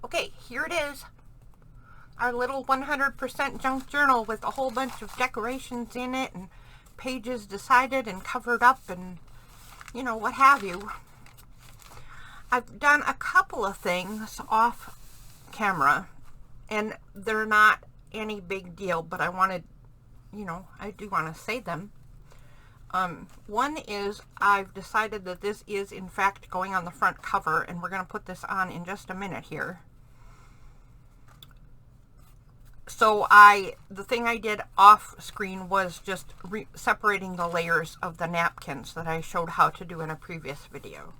Okay, here it is. Our little 100% junk journal with a whole bunch of decorations in it and pages decided and covered up and, you know, what have you. I've done a couple of things off camera and they're not any big deal, but I wanted, you know, I do want to say them. One is I've decided that this is in fact going on the front cover, and we're going to put this on in just a minute here. So the thing I did off screen was just separating the layers of the napkins that I showed how to do in a previous video.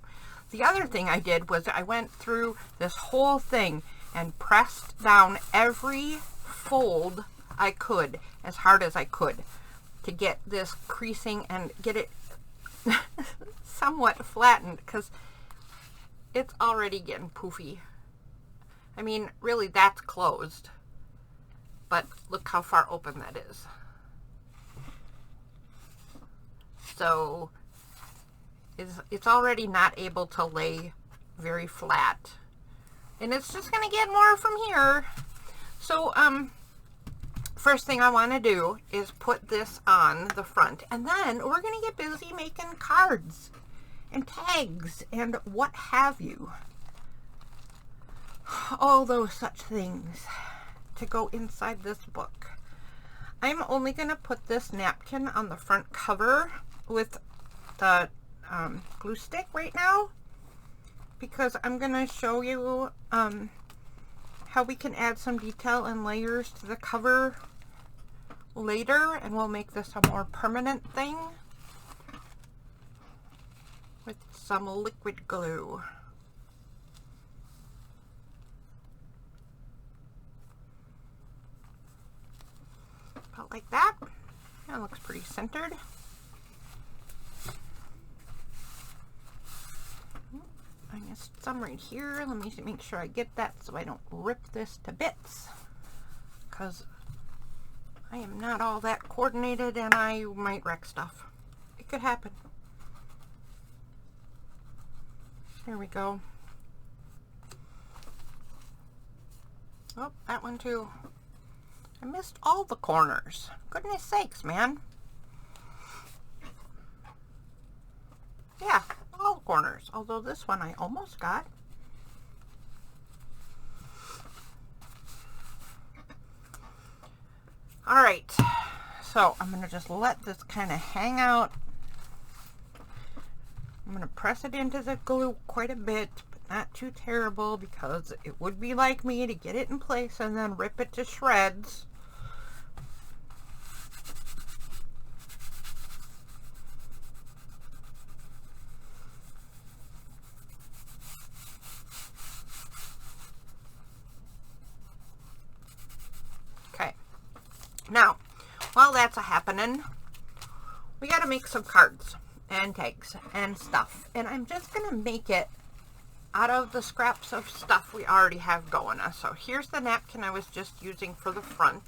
The other thing I did was I went through this whole thing and pressed down every fold I could as hard as I could to get this creasing and get it somewhat flattened, because it's already getting poofy. I mean, really, that's closed. But look how far open that is. So it's already not able to lay very flat. And it's just going to get more from here. So first thing I want to do is put this on the front. And then we're going to get busy making cards and tags and what have you. All those such things to go inside this book. I'm only going to put this napkin on the front cover with the glue stick right now, because I'm going to show you how we can add some detail and layers to the cover later, and we'll make this a more permanent thing with some liquid glue. Like that. That looks pretty centered. I missed some right here. Let me make sure I get that so I don't rip this to bits, because I am not all that coordinated and I might wreck stuff. It could happen. There we go. Oh, that one too. I missed all the corners. Goodness sakes, man. Yeah, all the corners. Although this one I almost got. Alright, so I'm going to just let this kind of hang out. I'm going to press it into the glue quite a bit, but not too terrible, because it would be like me to get it in place and then rip it to shreds. Now, while that's a-happening, we got to make some cards and tags and stuff. And I'm just going to make it out of the scraps of stuff we already have going. So here's the napkin I was just using for the front.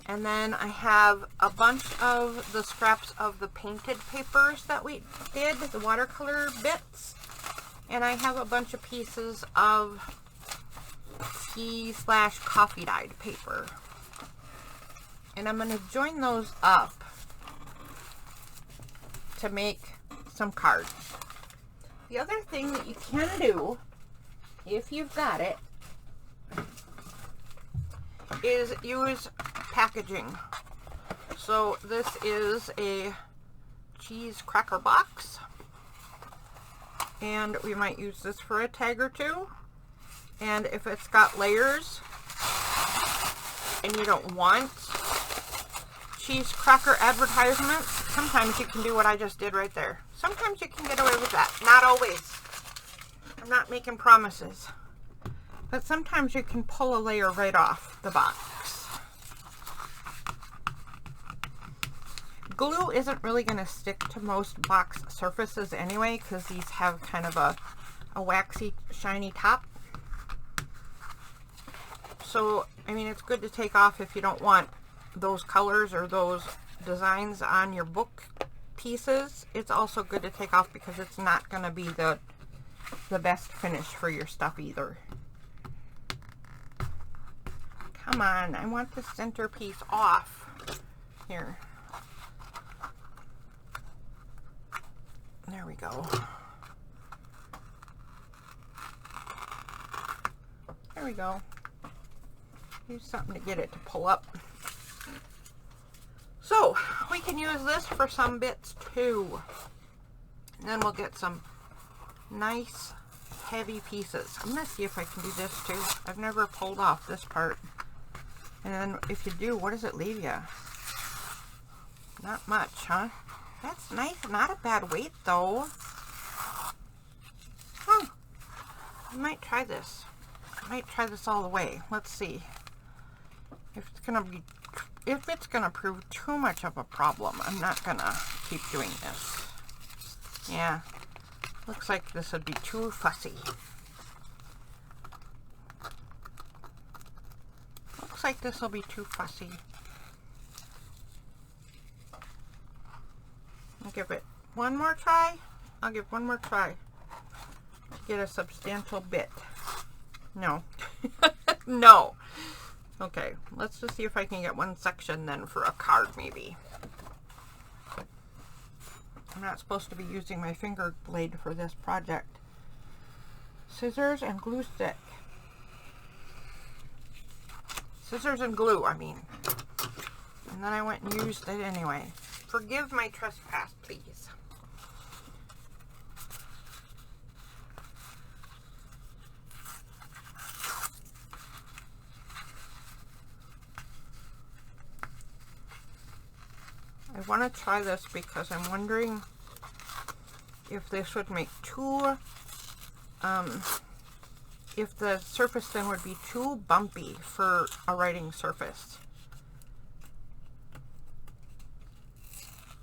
And then I have a bunch of the scraps of the painted papers that we did, the watercolor bits. And I have a bunch of pieces of tea/coffee dyed paper. And I'm going to join those up to make some cards. The other thing that you can do, if you've got it, is use packaging. So this is a cheese cracker box, and we might use this for a tag or two. And if it's got layers and you don't want cheese cracker advertisements, sometimes you can do what I just did right there. Sometimes you can get away with that. Not always. I'm not making promises. But sometimes you can pull a layer right off the box. Glue isn't really going to stick to most box surfaces anyway, because these have kind of a waxy, shiny top. So, I mean, it's good to take off if you don't want those colors or those designs on your book pieces. It's also good to take off because it's not going to be the the best finish for your stuff either. Come on, I want the centerpiece off. Here. There we go. There we go. Use something to get it to pull up. So, we can use this for some bits too. And then we'll get some nice heavy pieces. I'm going to see if I can do this too. I've never pulled off this part. And then if you do, what does it leave you? Not much, huh? That's nice. Not a bad weight though. Huh. I might try this. I might try this all the way. Let's see. If it's gonna prove too much of a problem, I'm not gonna keep doing this. Yeah. Looks like this would be too fussy. Looks like this will be too fussy. I'll give it one more try. I'll give one more try to get a substantial bit. No. No. Okay, let's just see if I can get one section then for a card maybe. I'm not supposed to be using my finger blade for this project. Scissors and glue stick. Scissors and glue, I mean. And then I went and used it anyway. Forgive my trespass, please. I want to try this because I'm wondering if this would make too, if the surface then would be too bumpy for a writing surface.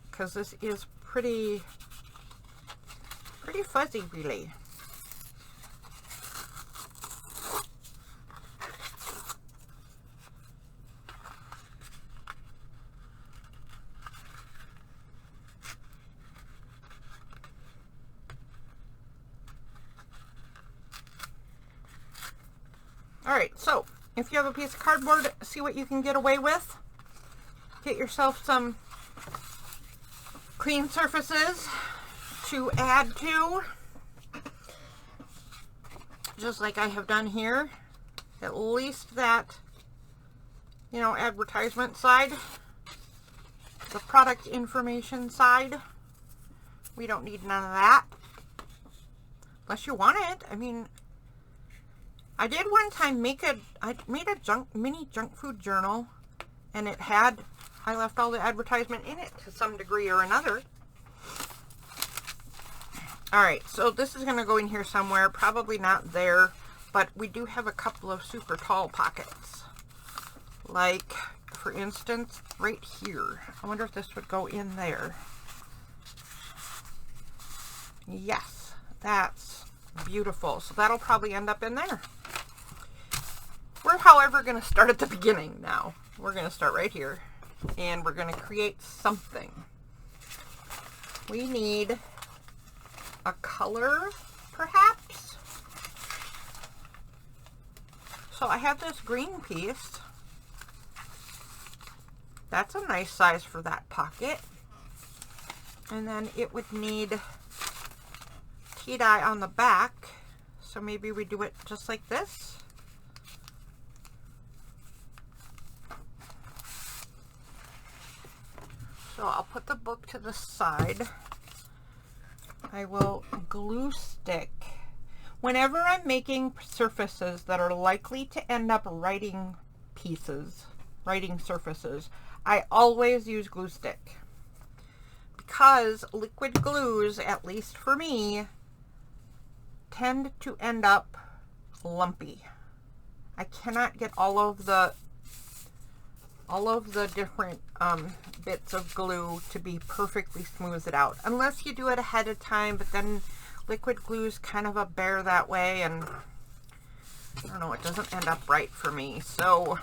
Because this is pretty fuzzy really. Alright, so if you have a piece of cardboard, see what you can get away with. Get yourself some clean surfaces to add to, just like I have done here. At least that, you know, advertisement side, the product information side. We don't need none of that. Unless you want it. I mean, I did one time I made a mini junk food journal, and I left all the advertisement in it to some degree or another. Alright, so this is going to go in here somewhere, probably not there, but we do have a couple of super tall pockets. Like, for instance, right here. I wonder if this would go in there. Yes, that's beautiful. So that'll probably end up in there. We're, however, going to start at the beginning now. We're going to start right here. And we're going to create something. We need a color, perhaps. So I have this green piece. That's a nice size for that pocket. And then it would need tea dye on the back. So maybe we do it just like this. So I'll put the book to the side. I will glue stick. Whenever I'm making surfaces that are likely to end up writing surfaces, I always use glue stick. Because liquid glues, at least for me, tend to end up lumpy. I cannot get all of the different bits of glue to be perfectly smoothed out, unless you do it ahead of time, but then liquid glue is kind of a bear that way, and I don't know, it doesn't end up right for me, so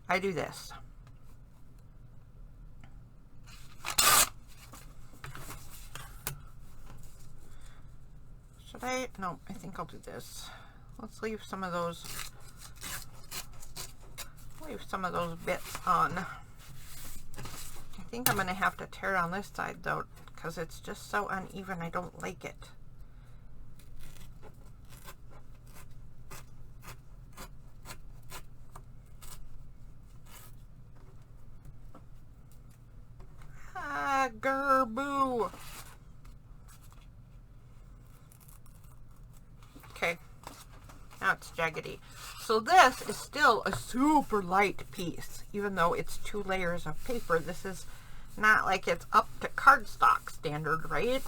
I do this. So Should I? No, I think I'll do this. Let's leave some of those bits on. I think I'm going to have to tear down this side though, because it's just so uneven. I don't like it. Ah, gerboo. Okay, now it's jaggedy. So this is still a super light piece, even though it's 2 layers of paper. This is not like it's up to cardstock standard, right?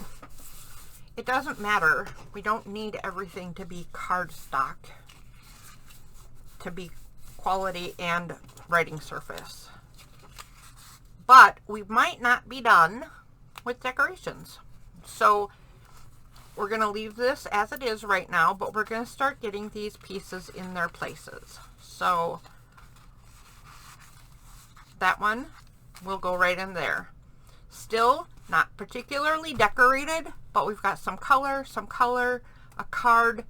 It doesn't matter. We don't need everything to be cardstock to be quality and writing surface. But we might not be done with decorations. So we're going to leave this as it is right now, but we're going to start getting these pieces in their places. So that one will go right in there. Still not particularly decorated, but we've got some color, a card,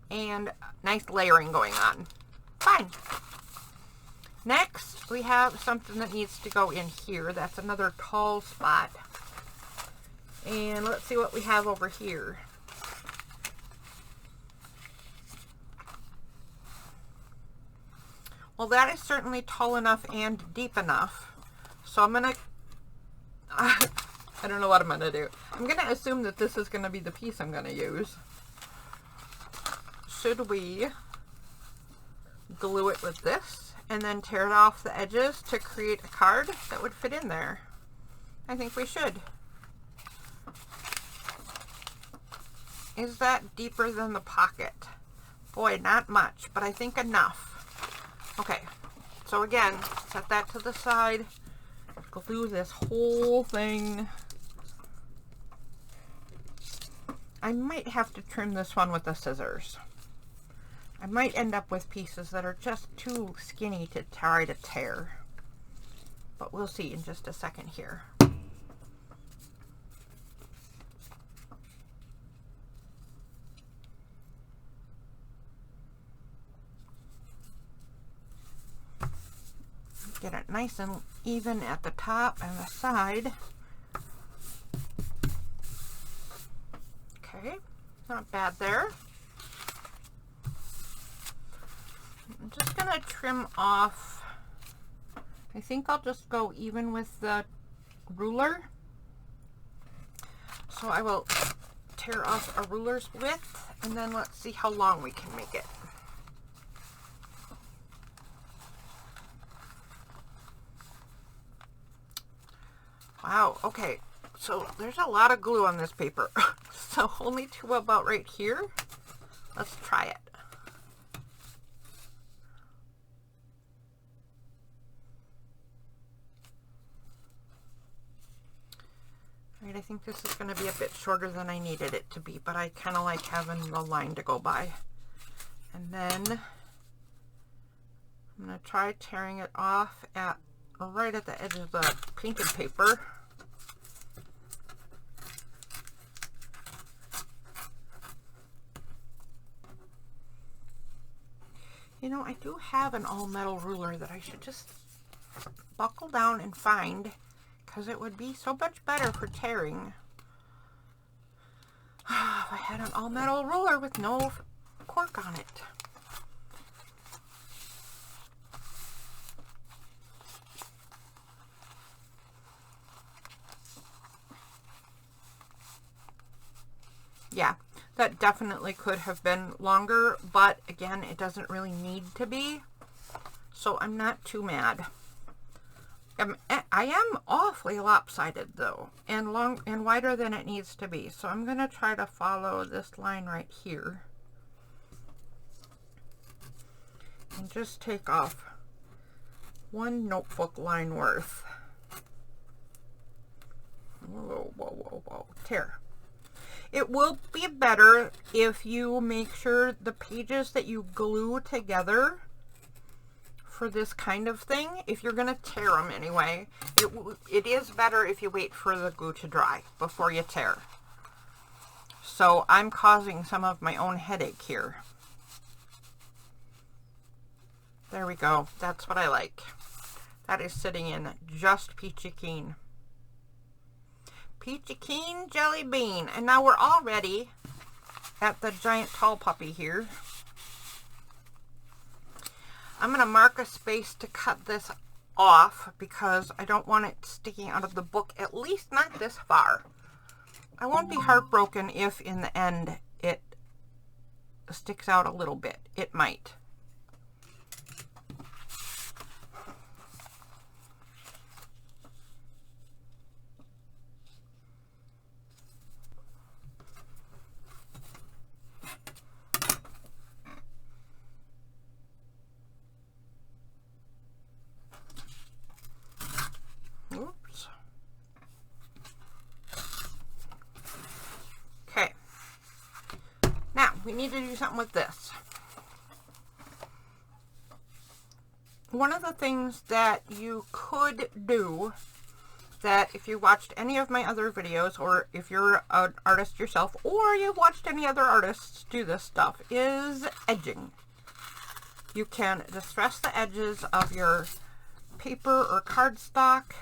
and nice layering going on. Fine. Next, we have something that needs to go in here. That's another tall spot. And let's see what we have over here. Well, that is certainly tall enough and deep enough. So I'm going to, I don't know what I'm going to do. I'm going to assume that this is going to be the piece I'm going to use. Should we glue it with this and then tear it off the edges to create a card that would fit in there? I think we should. Is that deeper than the pocket? Boy, not much, but I think enough. Okay, so again, set that to the side. Glue this whole thing. I might have to trim this one with the scissors. I might end up with pieces that are just too skinny to try to tear. But we'll see in just a second here. Get it nice and even at the top and the side. Okay, not bad there. I'm just going to trim off. I think I'll just go even with the ruler. So I will tear off a ruler's width, and then let's see how long we can make it. Wow, okay, so there's a lot of glue on this paper. So only to about right here. Let's try it. Alright, I think this is going to be a bit shorter than I needed it to be, but I kind of like having the line to go by. And then I'm going to try tearing it off at right at the edge of the painted paper. You know, I do have an all-metal ruler that I should just buckle down and find, because it would be so much better for tearing. If I had an all-metal ruler with no cork on it. Yeah, that definitely could have been longer, but again, it doesn't really need to be, so I'm not too mad. I am awfully lopsided though, and long and wider than it needs to be, so I'm going to try to follow this line right here and just take off one notebook line worth. Whoa, whoa, whoa, whoa, tear. It will be better if you make sure the pages that you glue together for this kind of thing, if you're going to tear them anyway, it is better if you wait for the glue to dry before you tear. So I'm causing some of my own headache here. There we go. That's what I like. That is sitting in just Peachy Keen. Peachy Keen Jelly Bean. And now we're already at the giant tall puppy here. I'm going to mark a space to cut this off because I don't want it sticking out of the book, at least not this far. I won't be heartbroken if in the end it sticks out a little bit. It might. Oops. Okay. Now, we need to do something with this. One of the things that you could do, that if you watched any of my other videos, or if you're an artist yourself, or you've watched any other artists do this stuff, is edging. You can distress the edges of your paper or cardstock,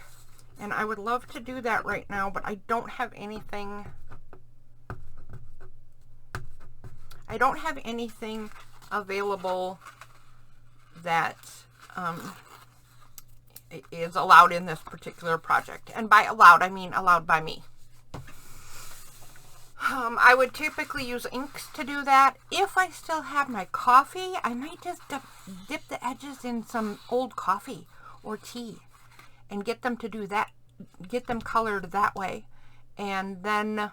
and I would love to do that right now, but I don't have anything. I don't have anything available that is allowed in this particular project. And by allowed, I mean allowed by me. I would typically use inks to do that. If I still have my coffee, I might just dip the edges in some old coffee or tea and get them to do that, get them colored that way, and then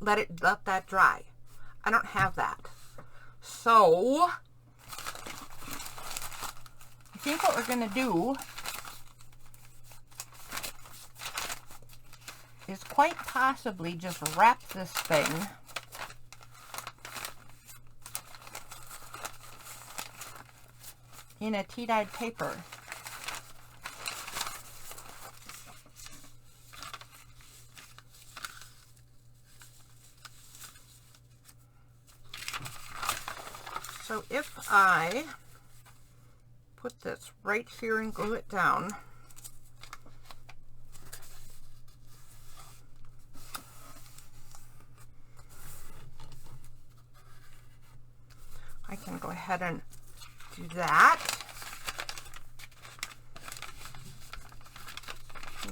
let that dry. I don't have that. So I think what we're going to do is quite possibly just wrap this thing in a tea-dyed paper. So if I put this right here and glue it down, I can go ahead and do that,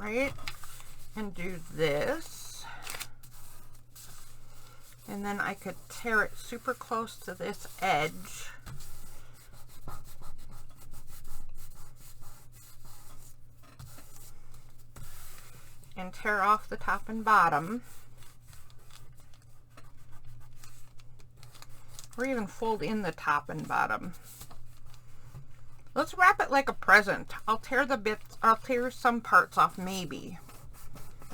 right, and do this, and then I could tear it super close to this edge, and tear off the top and bottom, or even fold in the top and bottom. Let's wrap it like a present. I'll tear the bits, I'll tear some parts off maybe,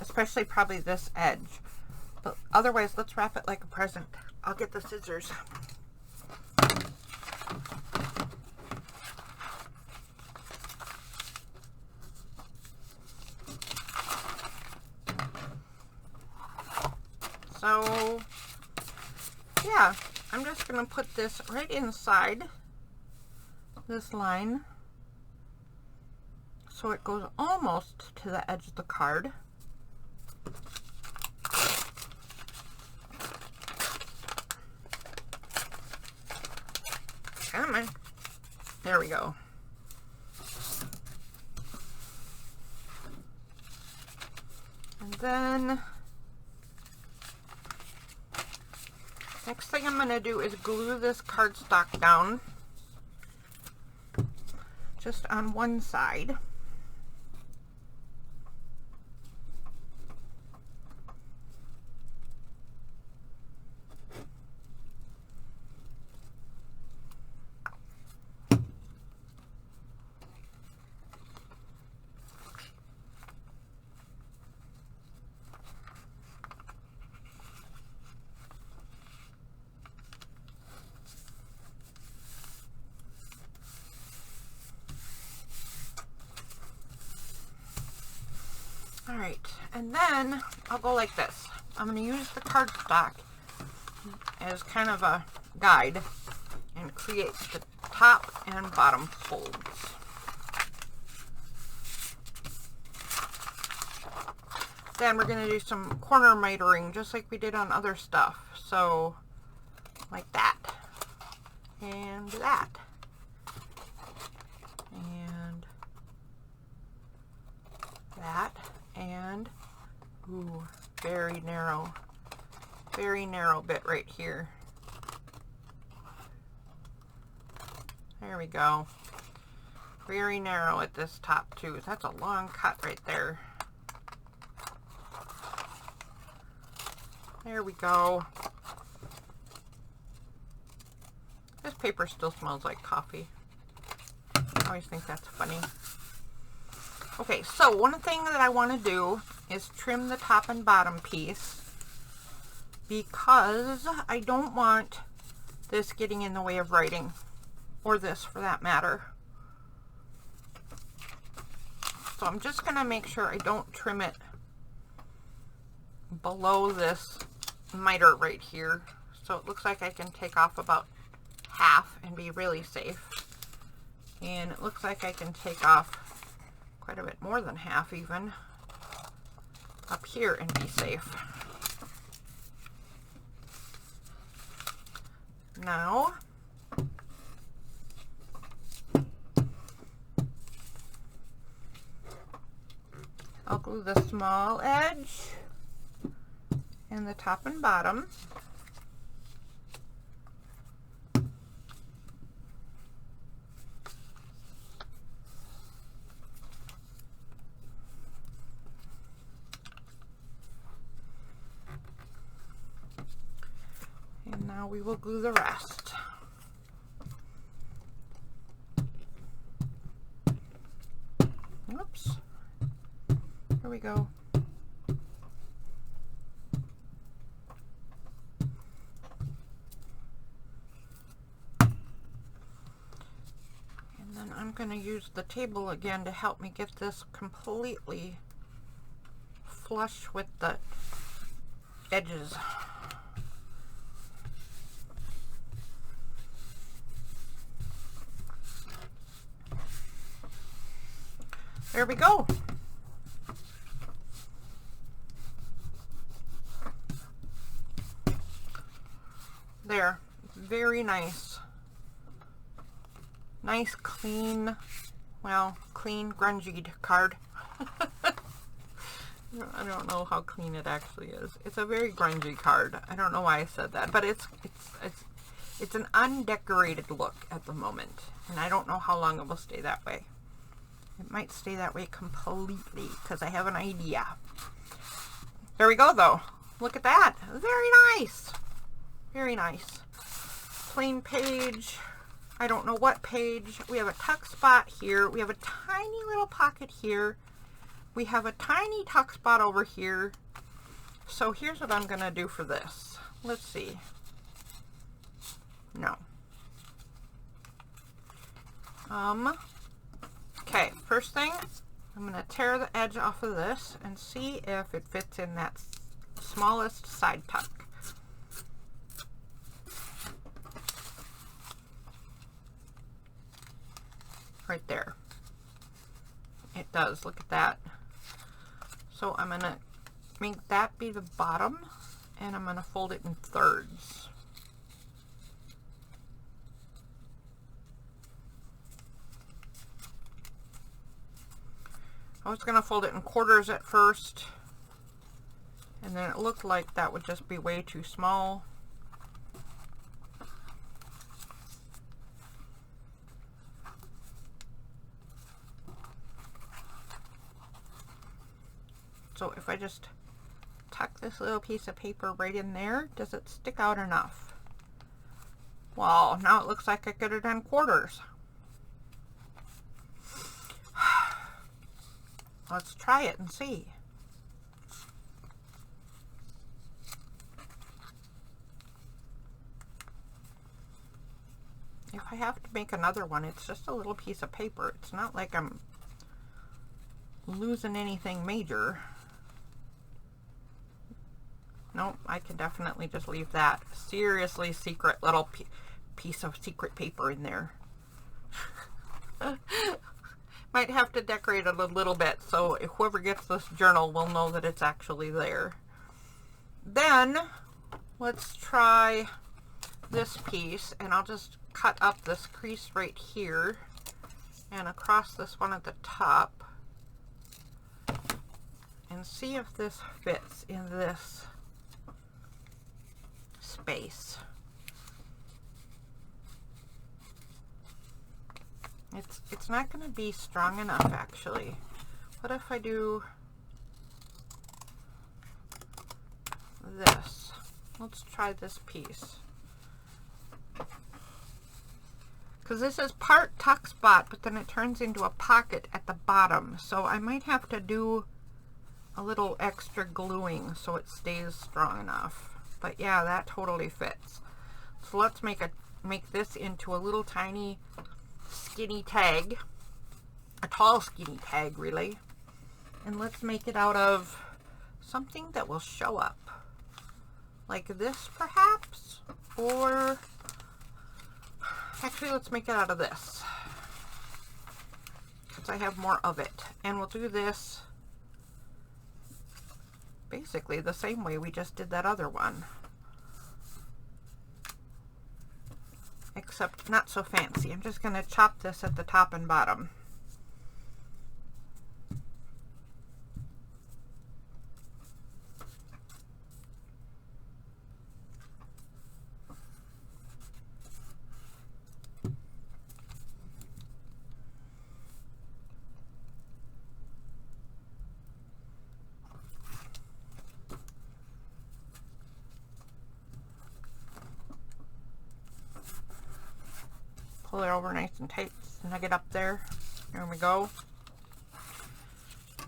especially probably this edge, but otherwise let's wrap it like a present. I'll get the scissors. So yeah, I'm just going to put this right inside this line so it goes almost to the edge of the card. Come on. There we go. And then next thing I'm going to do is glue this cardstock down just on one side. Alright, and then I'll go like this. I'm going to use the cardstock as kind of a guide and create the top and bottom folds. Then we're going to do some corner mitering just like we did on other stuff. So like that and that and that and ooh, very narrow bit right here. There we go. Very narrow at this top too. That's a long cut right there. There we go. This paper still smells like coffee. I always think that's funny. Okay, so one thing that I want to do is trim the top and bottom piece because I don't want this getting in the way of writing, or this for that matter. So I'm just going to make sure I don't trim it below this miter right here. So it looks like I can take off about half and be really safe. And it looks like I can take off quite a bit more than half even up here and be safe. Now I'll glue the small edge and the top and bottom. And now we will glue the rest. Oops. Here we go. And then I'm going to use the table again to help me get this completely flush with the edges. There we go. There, very nice. Nice, clean, well, clean, grungy card. I don't know how clean it actually is. It's a very grungy card. I don't know why I said that, but it's an undecorated look at the moment, and I don't know how long it will stay that way. It might stay that way completely because I have an idea. There we go, though. Look at that. Very nice. Very nice. Plain page. I don't know what page. We have a tuck spot here. We have a tiny little pocket here. We have a tiny tuck spot over here. So here's what I'm going to do for this. Let's see. No. Okay, first thing, I'm going to tear the edge off of this and see if it fits in that smallest side tuck. Right there. It does. Look at that. So I'm going to make that be the bottom, and I'm going to fold it in thirds. I was going to fold it in quarters at first, and then it looked like that would just be way too small. So if I just tuck this little piece of paper right in there, does it stick out enough? Well, now it looks like I could have done quarters. Let's try it and see. If I have to make another one, it's just a little piece of paper. It's not like I'm losing anything major. Nope, I can definitely just leave that. Seriously, secret little piece of secret paper in there. Might have to decorate it a little bit so if whoever gets this journal will know that it's actually there. Then let's try this piece, and I'll just cut up this crease right here and across this one at the top and see if this fits in this space. It's not going to be strong enough, actually. What if I do this? Let's try this piece. Because this is part tuck spot, but then it turns into a pocket at the bottom. So I might have to do a little extra gluing so it stays strong enough. But yeah, that totally fits. So let's make this into a little tiny skinny tag, a tall skinny tag really, and let's make it out of something that will show up like this perhaps, or actually let's make it out of this because I have more of it, and we'll do this basically the same way we just did that other one, except not so fancy. I'm just going to chop this at the top and bottom. Pull it over nice and tight, snug it up there. There we go.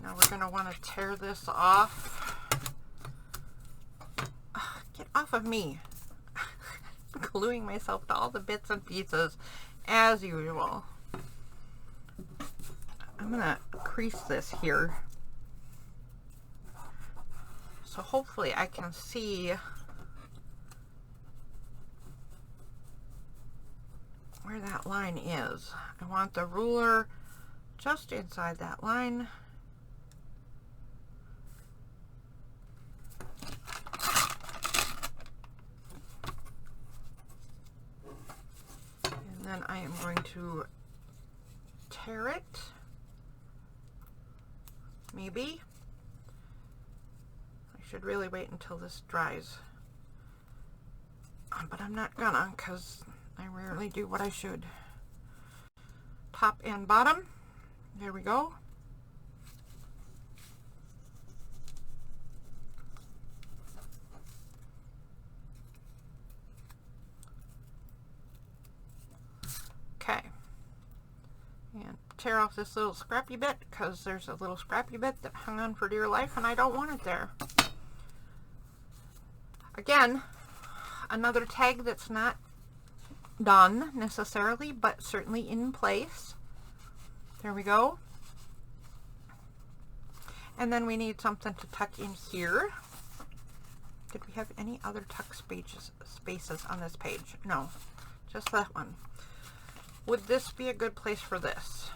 Now we're going to want to tear this off. Ugh, get off of me. I'm gluing myself to all the bits and pieces as usual. I'm going to crease this here. So hopefully I can see where that line is. I want the ruler just inside that line. And then I am going to tear it. Maybe. I should really wait until this dries. But I'm not gonna, because I rarely do what I should. Top and bottom. There we go. Okay. And tear off this little scrappy bit because there's a little scrappy bit that hung on for dear life and I don't want it there. Again, another tag that's not done necessarily, but certainly in place. There we go. And then we need something to tuck in here. Did we have any other tuck spaces on this page? No, just that one. Would this be a good place for this?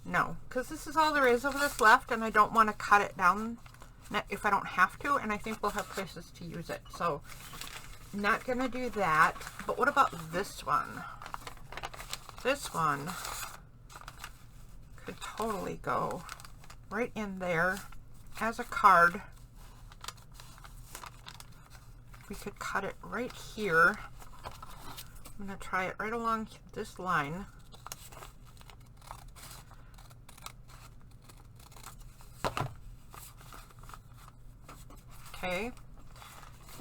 No, because this is all there is of this left, and I don't want to cut it down if I don't have to, and I think we'll have places to use it. So not gonna do that. But what about this one? This one could totally go right in there as a card. We could cut it right here. I'm gonna try it right along this line. Okay.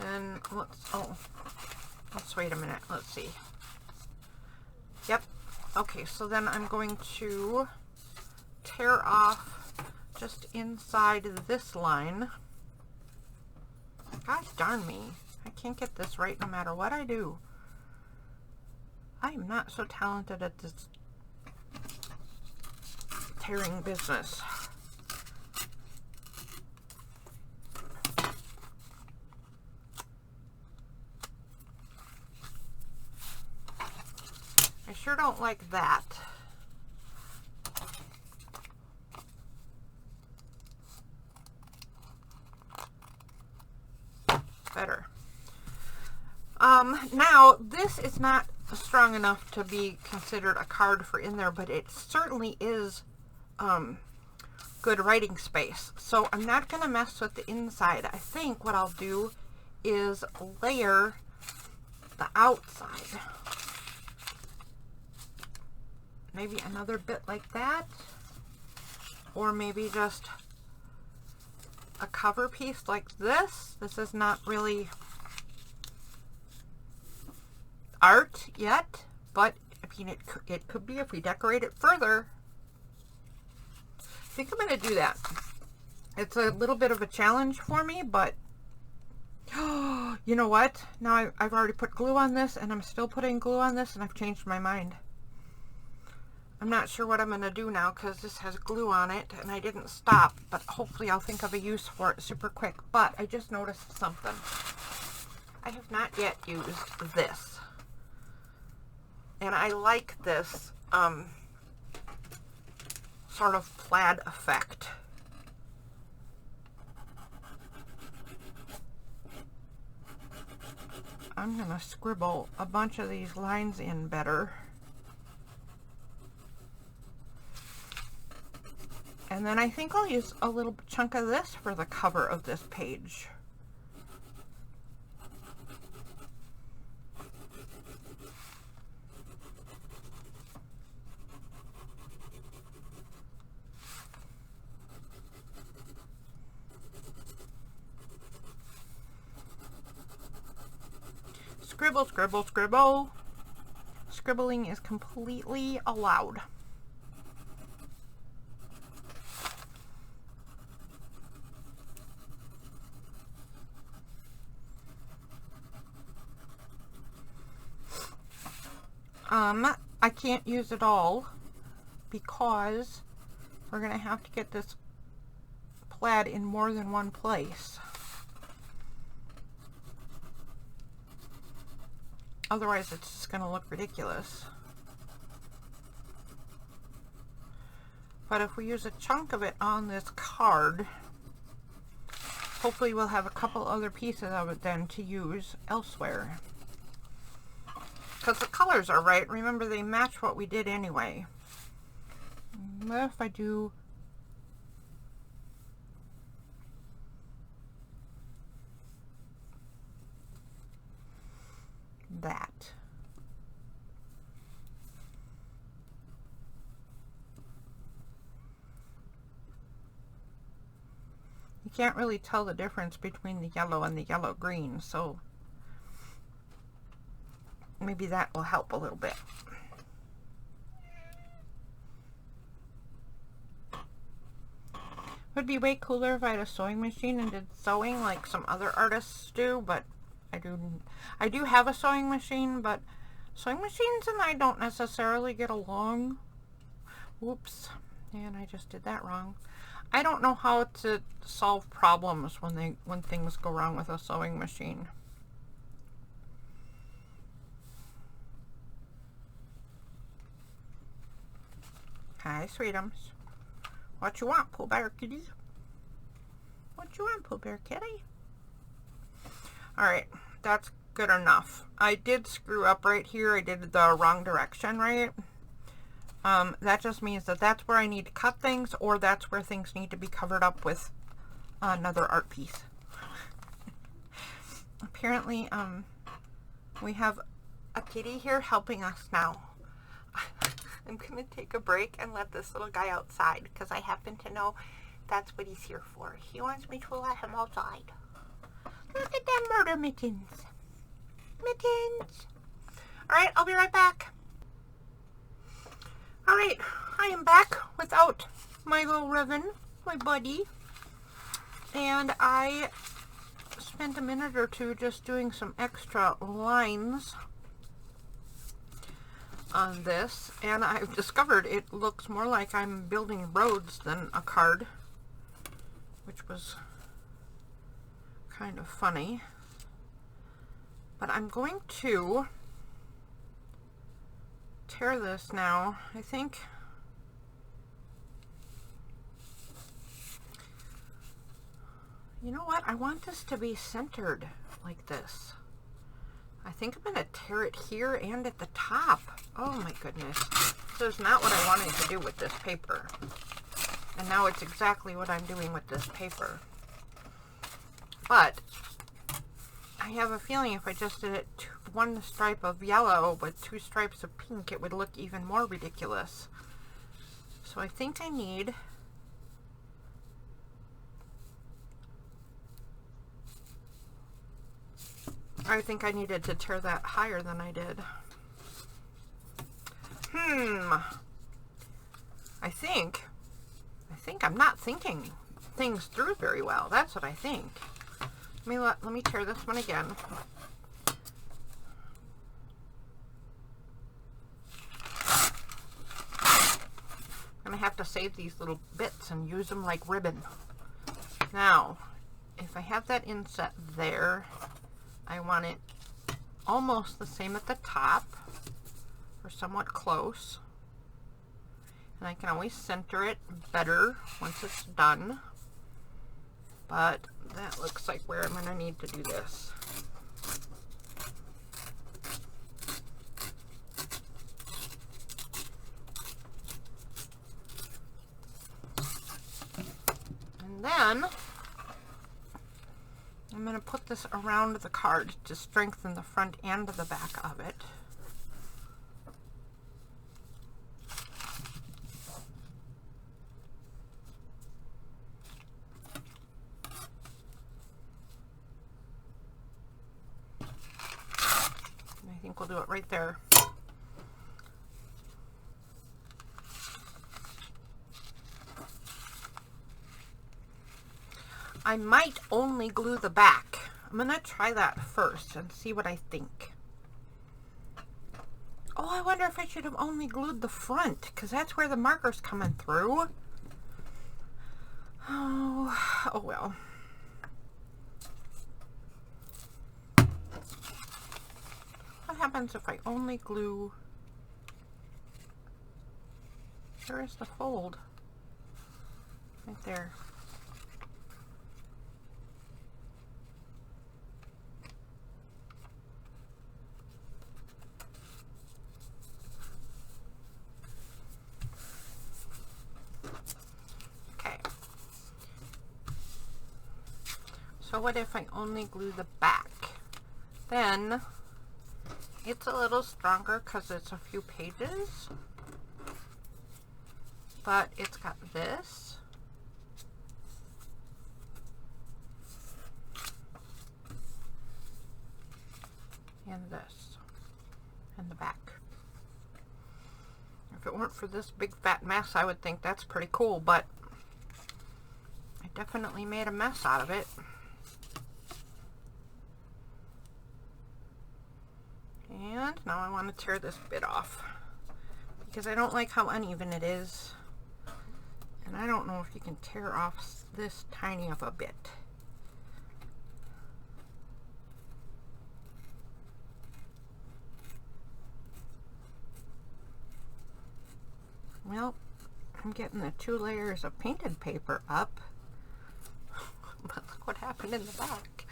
And let's wait a minute. Let's see. Yep. Okay, so then I'm going to tear off just inside this line. Gosh darn me. I can't get this right no matter what I do. I am not so talented at this tearing business. I sure don't like that. Better. Now, this is not strong enough to be considered a card for in there, but it certainly is good writing space. So I'm not going to mess with the inside. I think what I'll do is layer the outside. Maybe another bit like that. Or maybe just a cover piece like this. This is not really art yet, but I mean, it could be if we decorate it further. I think I'm going to do that. It's a little bit of a challenge for me, but you know what? Now I've already put glue on this, and I'm still putting glue on this, and I've changed my mind. I'm not sure what I'm going to do now because this has glue on it, and I didn't stop, but hopefully I'll think of a use for it super quick. But I just noticed something. I have not yet used this. And I like this sort of plaid effect. I'm going to scribble a bunch of these lines in better. And then I think I'll use a little chunk of this for the cover of this page. Scribble, scribble, scribble. Scribbling is completely allowed. I can't use it all because we're going to have to get this plaid in more than one place. Otherwise, it's just going to look ridiculous. But if we use a chunk of it on this card, hopefully we'll have a couple other pieces of it then to use elsewhere. Because the colors are right. Remember, they match what we did anyway. What if I do that? You can't really tell the difference between the yellow and the yellow green, so maybe that will help a little bit. Would be way cooler if I had a sewing machine and did sewing like some other artists do, but I do have a sewing machine, but sewing machines and I don't necessarily get along. Whoops, and I just did that wrong. I don't know how to solve problems when things go wrong with a sewing machine. Hi, sweetums. What you want, Pooh Bear Kitty? What you want, Pooh Bear Kitty? Alright, that's good enough. I did screw up right here. I did the wrong direction, right? That just means that that's where I need to cut things, or that's where things need to be covered up with another art piece. Apparently, we have a kitty here helping us now. I'm going to take a break and let this little guy outside because I happen to know that's what he's here for. He wants me to let him outside. Look at them murder mittens. Mittens. Alright, I'll be right back. Alright, I am back without my little Riven, my buddy. And I spent a minute or two just doing some extra lines on this, and I've discovered it looks more like I'm building roads than a card, which was kind of funny. But I'm going to tear this now. I think you know what? I want this to be centered like this. I think I'm going to tear it here and at the top. Oh my goodness. This is not what I wanted to do with this paper. And now it's exactly what I'm doing with this paper. But I have a feeling if I just did it one stripe of yellow with 2 stripes of pink, it would look even more ridiculous. So I think I need needed to tear that higher than I did. I think I'm not thinking things through very well. That's what I think. Let me tear this one again. I'm gonna have to save these little bits and use them like ribbon. Now, if I have that inset there, I want it almost the same at the top, or somewhat close. And I can always center it better once it's done. But that looks like where I'm going to need to do this. And then I'm going to put this around the card to strengthen the front and the back of it. I think we'll do it right there. I might only glue the back. I'm going to try that first and see what I think. Oh, I wonder if I should have only glued the front, because that's where the marker's coming through. Oh well. What happens if I only glue? Where is the fold? Right there. So what if I only glue the back? Then it's a little stronger because it's a few pages, but it's got this and this and the back. If it weren't for this big fat mess, I would think that's pretty cool, but I definitely made a mess out of it. And now I want to tear this bit off because I don't like how uneven it is. And I don't know if you can tear off this tiny of a bit. Well, I'm getting the 2 layers of painted paper up. But look what happened in the back.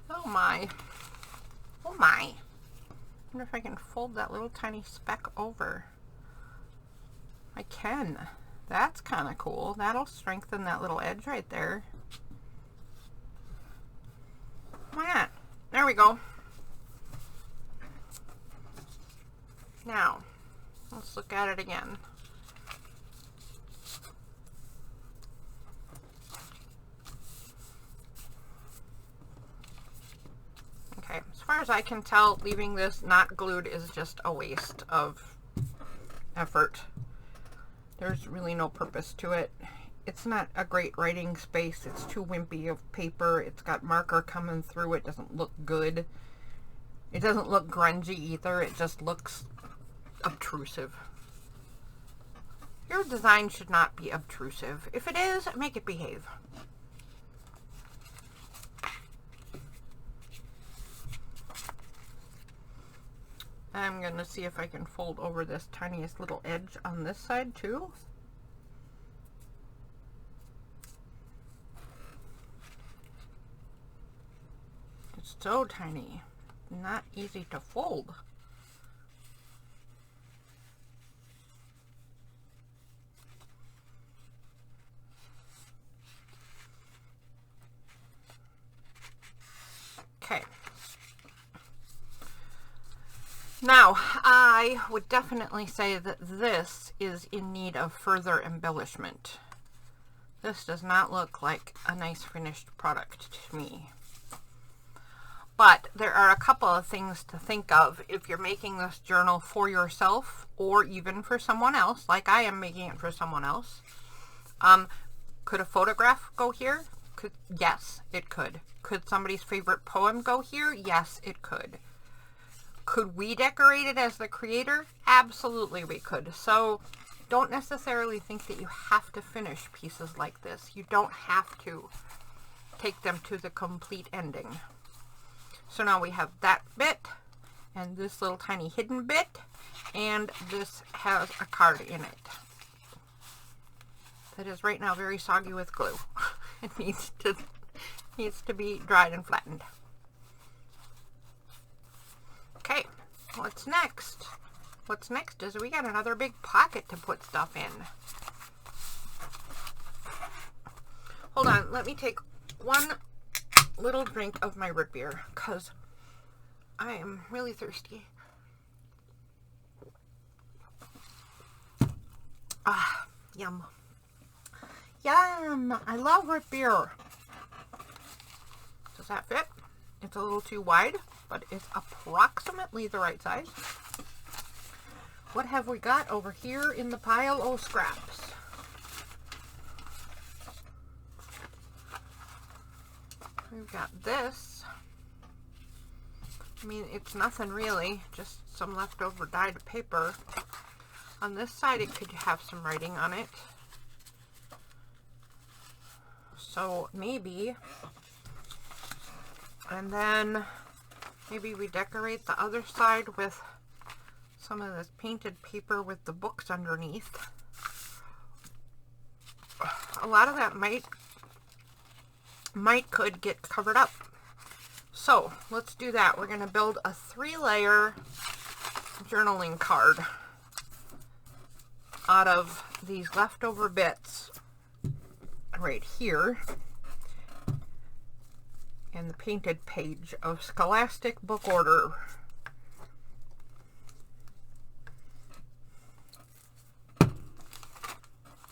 Oh my. Oh my. I wonder if I can fold that little tiny speck over. I can. That's kind of cool. That'll strengthen that little edge right there. Why not? There we go. Now, let's look at it again. Okay, as far as I can tell, leaving this not glued is just a waste of effort. There's really no purpose to it. It's not a great writing space. It's too wimpy of paper. It's got marker coming through. It doesn't look good. It doesn't look grungy either. It just looks obtrusive. Your design should not be obtrusive. If it is, make it behave. I'm going to see if I can fold over this tiniest little edge on this side too. It's so tiny, not easy to fold. Okay. Now, I would definitely say that this is in need of further embellishment. This does not look like a nice finished product to me. But there are a couple of things to think of if you're making this journal for yourself or even for someone else, like I am making it for someone else. Could a photograph go here? Yes, it could. Could somebody's favorite poem go here? Yes, it could. Could we decorate it as the creator? Absolutely we could. So don't necessarily think that you have to finish pieces like this. You don't have to take them to the complete ending. So now we have that bit and this little tiny hidden bit, and this has a card in it that is right now very soggy with glue. It needs to be dried and flattened. Okay, what's next? What's next is we got another big pocket to put stuff in. Hold on, let me take one little drink of my root beer because I am really thirsty. Ah, yum. Yum! I love root beer. Does that fit? It's a little too wide, but it's approximately the right size. What have we got over here in the pile? Oh, scraps. We've got this. I mean, it's nothing really, just some leftover dyed paper. On this side, it could have some writing on it. So maybe, and then maybe we decorate the other side with some of this painted paper with the books underneath. A lot of that could get covered up. So let's do that. We're going to build a 3-layer journaling card out of these leftover bits right here and the painted page of Scholastic Book Order.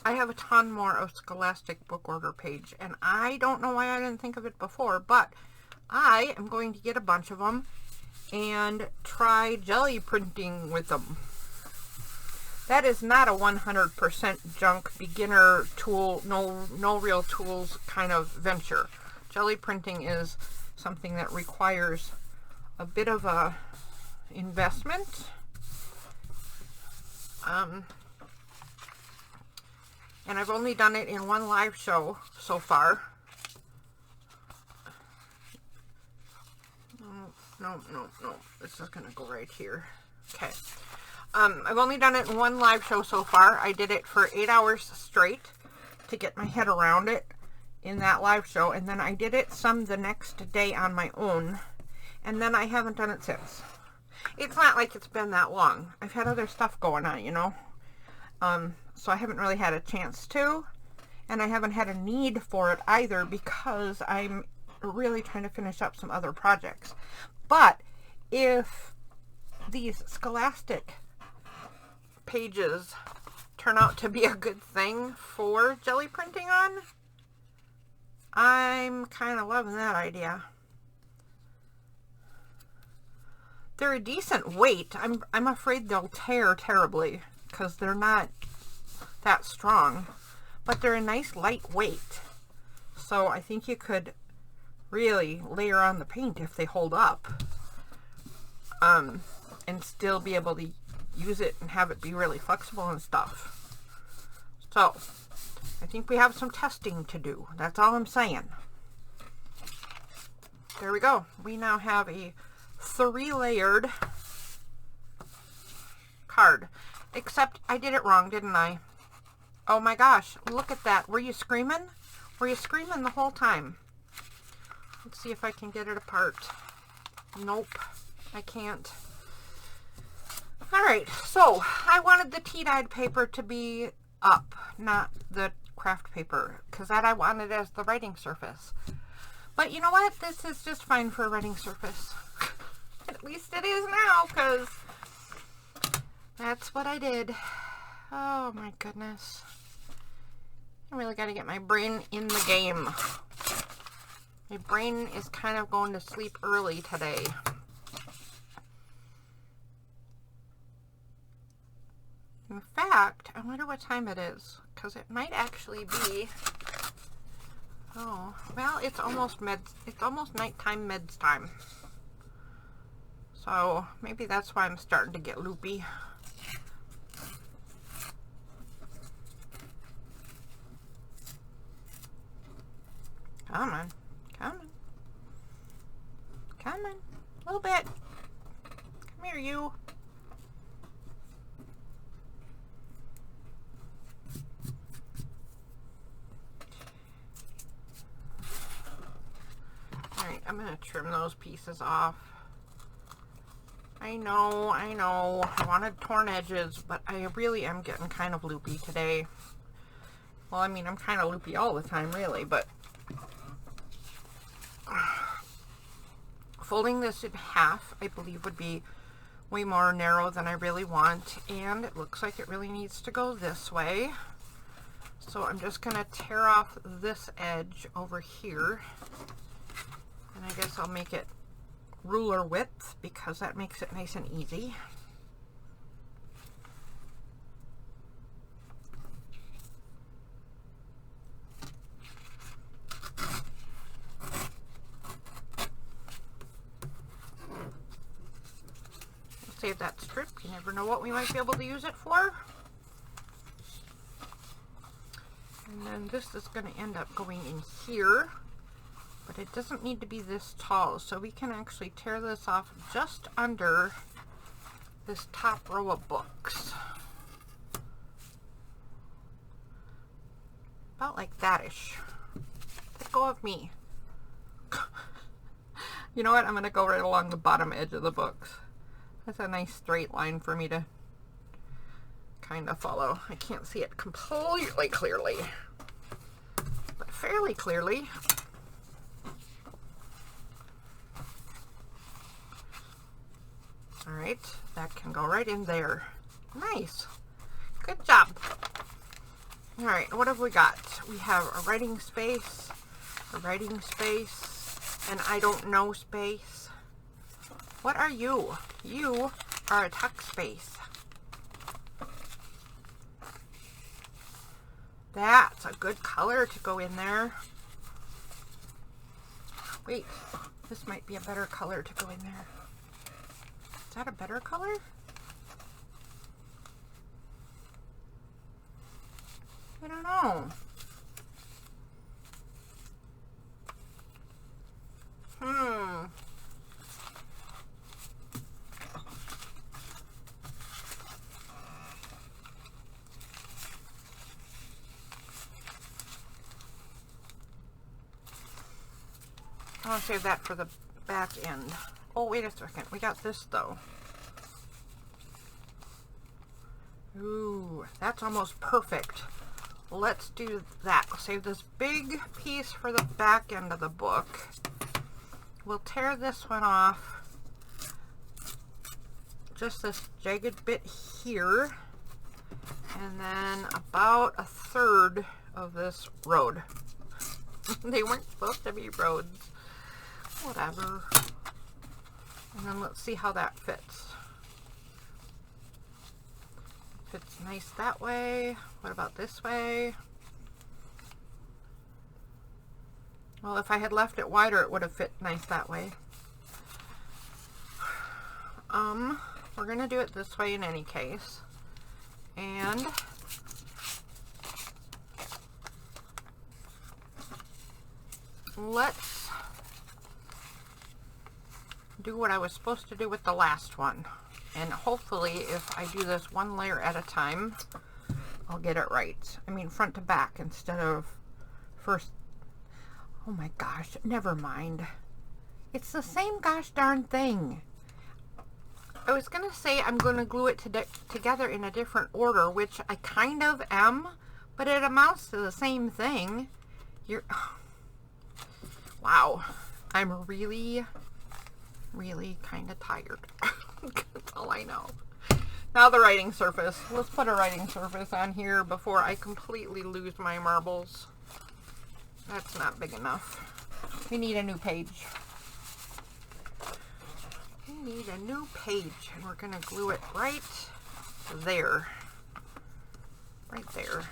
I have a ton more of Scholastic Book Order page, and I don't know why I didn't think of it before, but I am going to get a bunch of them and try jelly printing with them. That is not a 100% junk beginner tool, no real tools kind of venture. Jelly printing is something that requires a bit of a investment. And I've only done it in one live show so far. No. This is going to go right here. Okay. I've only done it in one live show so far. I did it for 8 hours straight to get my head around it in that live show. And then I did it some the next day on my own. And then I haven't done it since. It's not like it's been that long. I've had other stuff going on, you know. So I haven't really had a chance to. And I haven't had a need for it either because I'm really trying to finish up some other projects. But if these Scholastic pages turn out to be a good thing for jelly printing on, I'm kind of loving that idea. They're a decent weight. I'm afraid they'll tear terribly because they're not that strong, but they're a nice light weight. So I think you could really layer on the paint if they hold up, and still be able to use it and have it be really flexible and stuff. So I think we have some testing to do. That's all I'm saying. There we go. We now have a 3-layered card. Except I did it wrong, didn't I? Oh my gosh, look at that. Were you screaming? Were you screaming the whole time? Let's see if I can get it apart. Nope, I can't. Alright, so I wanted the tea-dyed paper to be up, not the craft paper, because that I wanted as the writing surface. But you know what? This is just fine for a writing surface. At least it is now, because that's what I did. Oh my goodness. I really got to get my brain in the game. My brain is kind of going to sleep early today. In fact, I wonder what time it is, because it might actually be, oh, well, it's almost nighttime meds time. So maybe that's why I'm starting to get loopy. Come on, come on, come on, a little bit. Come here, you. Alright, I'm going to trim those pieces off. I know, I wanted torn edges, but I really am getting kind of loopy today. Well, I mean, I'm kind of loopy all the time, really, but folding this in half, I believe, would be way more narrow than I really want, and it looks like it really needs to go this way. So I'm just going to tear off this edge over here. And I guess I'll make it ruler width because that makes it nice and easy. Save that strip. You never know what we might be able to use it for. And then this is going to end up going in here. But it doesn't need to be this tall, so we can actually tear this off just under this top row of books. About like that-ish. Let go of me. You know what? I'm going to go right along the bottom edge of the books. That's a nice straight line for me to kind of follow. I can't see it completely clearly, but fairly clearly. Alright, that can go right in there. Nice. Good job. Alright, what have we got? We have a writing space, an I don't know space. What are you? You are a tuck space. That's a good color to go in there. Wait, this might be a better color to go in there. Is that a better color? I don't know. I'll save that for the back end. Oh, wait a second. We got this, though. Ooh, that's almost perfect. Let's do that. We'll save this big piece for the back end of the book. We'll tear this one off. Just this jagged bit here. And then about a third of this road. They weren't supposed to be roads. Whatever. And then let's see how that fits. Fits nice that way. What about this way? Well, if I had left it wider, it would have fit nice that way. We're gonna do it this way in any case. And let's do what I was supposed to do with the last one. And hopefully if I do this one layer at a time, I'll get it right. I mean front to back instead of first. Oh my gosh, never mind. It's the same gosh darn thing. I was going to say I'm going to glue it together in a different order, which I kind of am, but it amounts to the same thing. Wow. I'm really kind of tired. That's all I know. Now the writing surface. Let's put a writing surface on here before I completely lose my marbles. That's not big enough. We need a new page. We need a new page, and we're going to glue it right there. Right there.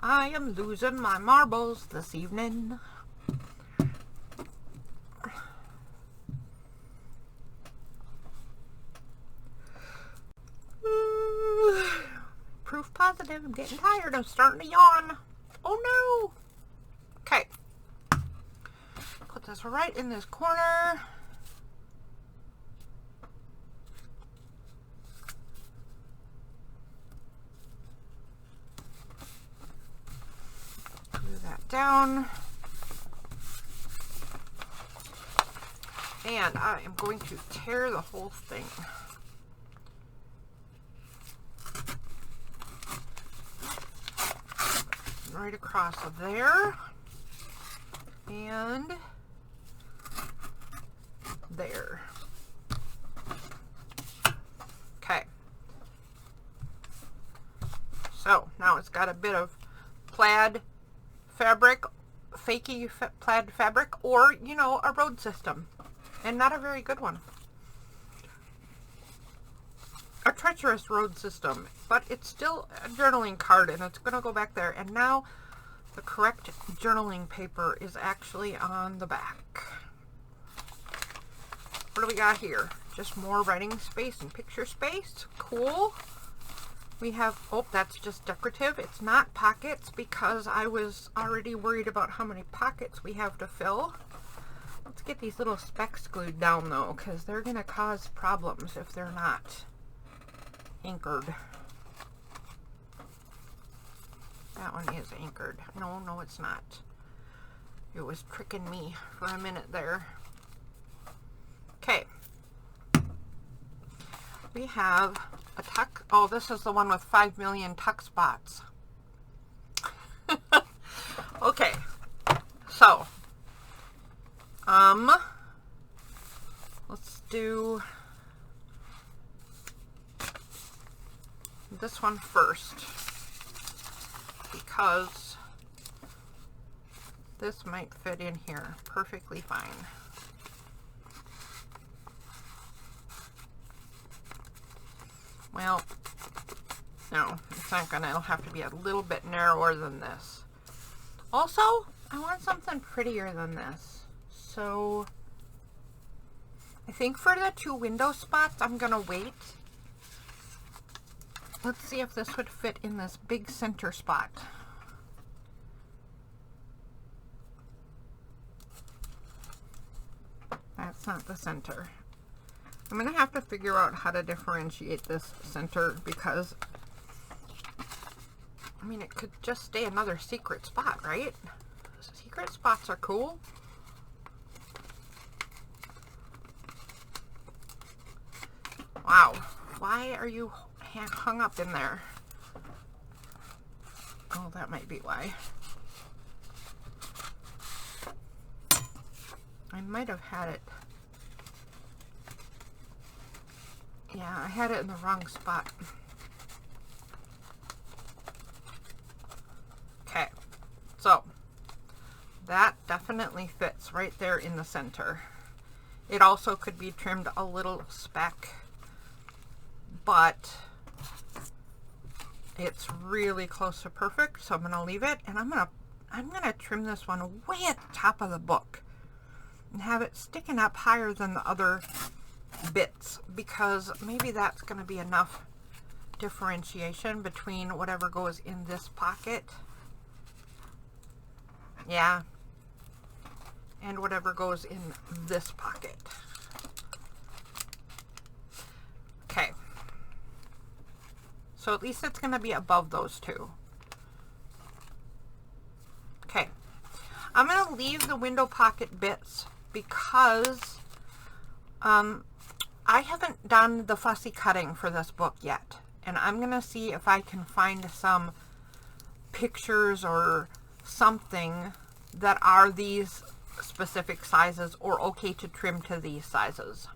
I am losing my marbles this evening. Proof positive. I'm getting tired. I'm starting to yawn. Oh no. Okay. Put this right in this corner. Glue that down. And I am going to tear the whole thing. Right across there and there. Okay. So now it's got a bit of plaid fabric, fakey plaid fabric, or, you know, a road system, and not a very good one. A treacherous road system, but it's still a journaling card, and it's going to go back there. And now the correct journaling paper is actually on the back. What do we got here? Just more writing space and picture space. Cool. We have, oh, that's just decorative. It's not pockets because I was already worried about how many pockets we have to fill. Let's get these little specks glued down though, because they're going to cause problems if they're not anchored. That one is anchored. No, it's not. It was tricking me for a minute there. Okay. We have a tuck. Oh, this is the one with 5 million tuck spots. Okay. So, let's do this one first, because this might fit in here perfectly fine. Well, no, it's not gonna. It'll have to be a little bit narrower than this. Also, I want something prettier than this. So I think for the 2 window spots, I'm gonna wait. Let's see if this would fit in this big center spot. That's not the center. I'm going to have to figure out how to differentiate this center, because, I mean, it could just stay another secret spot, right? Secret spots are cool. Wow. Why are you hung up in there? Oh, that might be why. I might have had it. Yeah, I had it in the wrong spot. Okay, so that definitely fits right there in the center. It also could be trimmed a little speck, but it's really close to perfect, so I'm gonna leave it, and I'm gonna trim this one way at the top of the book and have it sticking up higher than the other bits, because maybe that's going to be enough differentiation between whatever goes in this pocket. Yeah. And whatever goes in this pocket. Okay. So at least it's going to be above those two. Okay. I'm going to leave the window pocket bits because I haven't done the fussy cutting for this book yet. And I'm going to see if I can find some pictures or something that are these specific sizes or okay to trim to these sizes,